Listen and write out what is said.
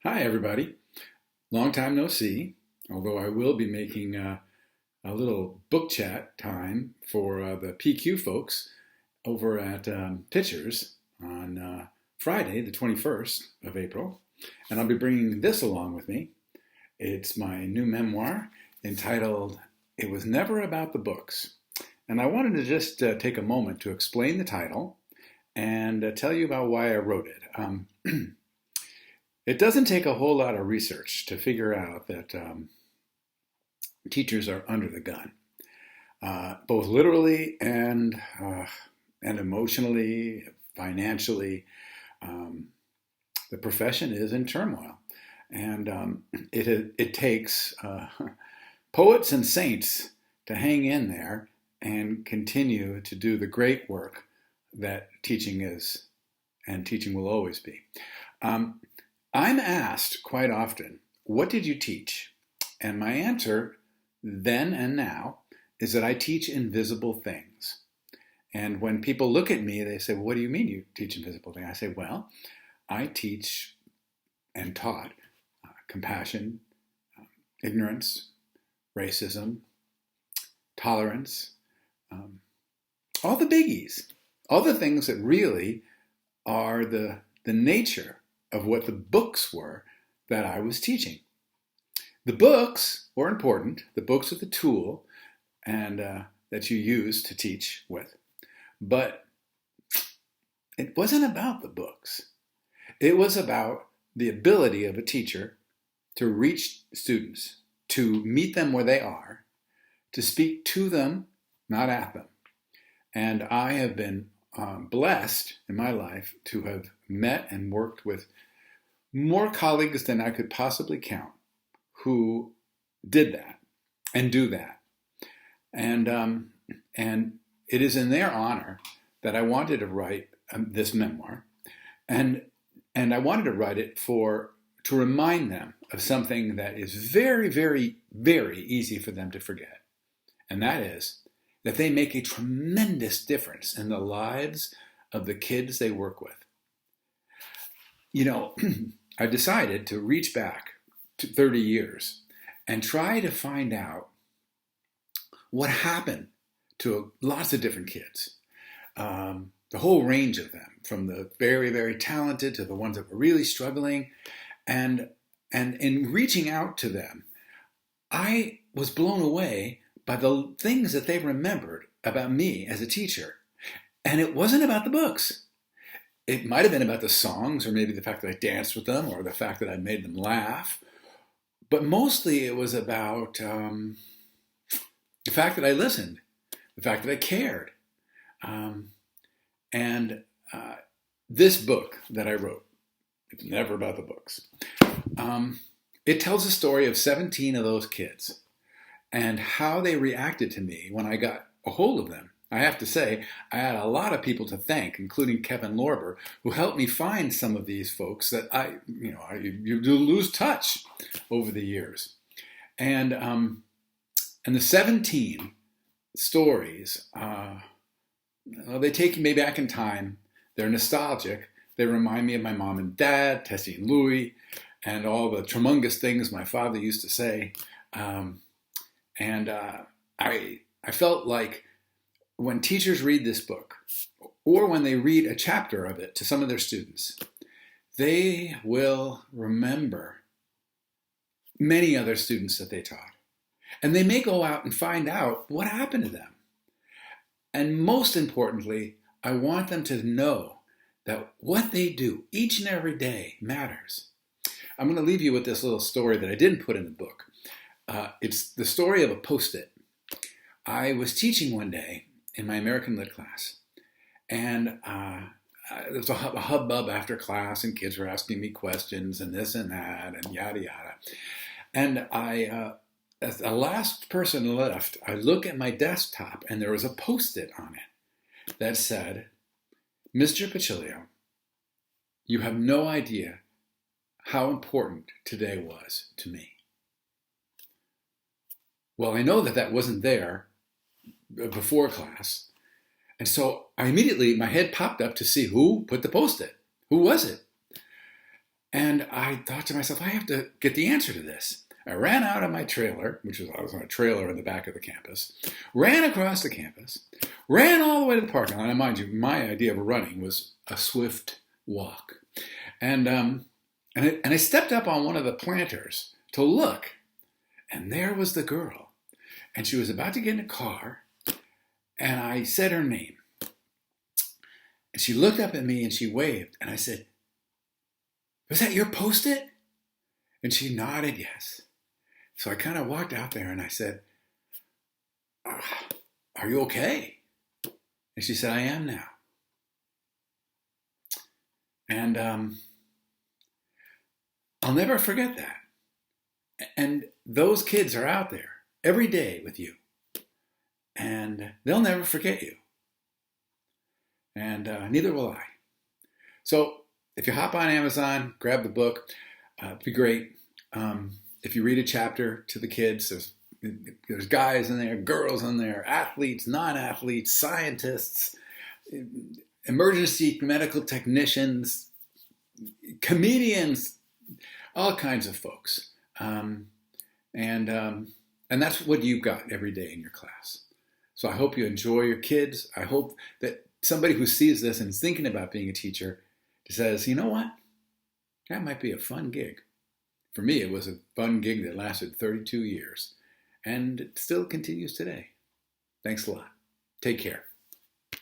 Hi, everybody. Long time no see, although I will be making a little book chat time for the PQ folks over at Pitchers on Friday, the 21st of April. And I'll be bringing this along with me. It's my new memoir entitled It Was Never About the Books. And I wanted to just take a moment to explain the title and tell you about why I wrote it. It doesn't take a whole lot of research to figure out that teachers are under the gun, both literally and emotionally, financially. The profession is in turmoil, and it takes poets and saints to hang in there and continue to do the great work that teaching is, and teaching will always be. I'm asked quite often, what did you teach? And my answer then and now is that I teach invisible things. And when people look at me, they say, well, what do you mean you teach invisible things? I say, well, I teach and taught compassion, ignorance, racism, tolerance, all the biggies, all the things that really are the nature of what the books were that I was teaching. The books were important. The books are the tool and that you use to teach with. But it wasn't about the books. It was about the ability of a teacher to reach students, to meet them where they are, to speak to them, not at them. And I have been blessed in my life to have met and worked with more colleagues than I could possibly count who did that and do that. And it is in their honor that I wanted to write this memoir. And I wanted to write it to remind them of something that is very, very, very easy for them to forget. And that is that they make a tremendous difference in the lives of the kids they work with. You know, I decided to reach back to 30 years and try to find out what happened to lots of different kids. The whole range of them, from the very, very talented to the ones that were really struggling. And in reaching out to them, I was blown away by the things that they remembered about me as a teacher. And it wasn't about the books. It might have been about the songs, or maybe the fact that I danced with them, or the fact that I made them laugh. But mostly it was about the fact that I listened, the fact that I cared. This book that I wrote, it's never about the books. It tells the story of 17 of those kids and how they reacted to me when I got a hold of them. I have to say, I had a lot of people to thank, including Kevin Lorber, who helped me find some of these folks that you lose touch over the years. And the 17 stories, they take me back in time. They're nostalgic. They remind me of my mom and dad, Tessie and Louie, and all the tremendous things my father used to say. I felt like when teachers read this book, or when they read a chapter of it to some of their students, they will remember many other students that they taught. And they may go out and find out what happened to them. And most importantly, I want them to know that what they do each and every day matters. I'm going to leave you with this little story that I didn't put in the book. It's the story of a Post-it. I was teaching one day in my American Lit class, and there was a hubbub after class, and kids were asking me questions and this and that and yada yada. And as the last person left, I look at my desktop, and there was a Post-it on it that said, "Mr. Pacilio, you have no idea how important today was to me." Well, I know that wasn't there before class. And so my head popped up to see who put the Post-it. Who was it? And I thought to myself, I have to get the answer to this. I ran out of my trailer, I was on a trailer in the back of the campus, ran across the campus, ran all the way to the parking lot. And mind you, my idea of running was a swift walk. And I stepped up on one of the planters to look, and there was the girl. And she was about to get in a car, and I said her name. And she looked up at me and she waved, and I said, "Was that your Post-it?" And she nodded yes. So I kind of walked out there and I said, "Are you okay?" And she said, "I am now." And I'll never forget that. And those kids are out there every day with you. And they'll never forget you. And neither will I. So if you hop on Amazon, grab the book, it'd be great. If you read a chapter to the kids, there's guys in there, girls in there, athletes, non-athletes, scientists, emergency medical technicians, comedians, all kinds of folks. And that's what you've got every day in your class. So I hope you enjoy your kids. I hope that somebody who sees this and is thinking about being a teacher says, you know what? That might be a fun gig. For me, it was a fun gig that lasted 32 years. And it still continues today. Thanks a lot. Take care.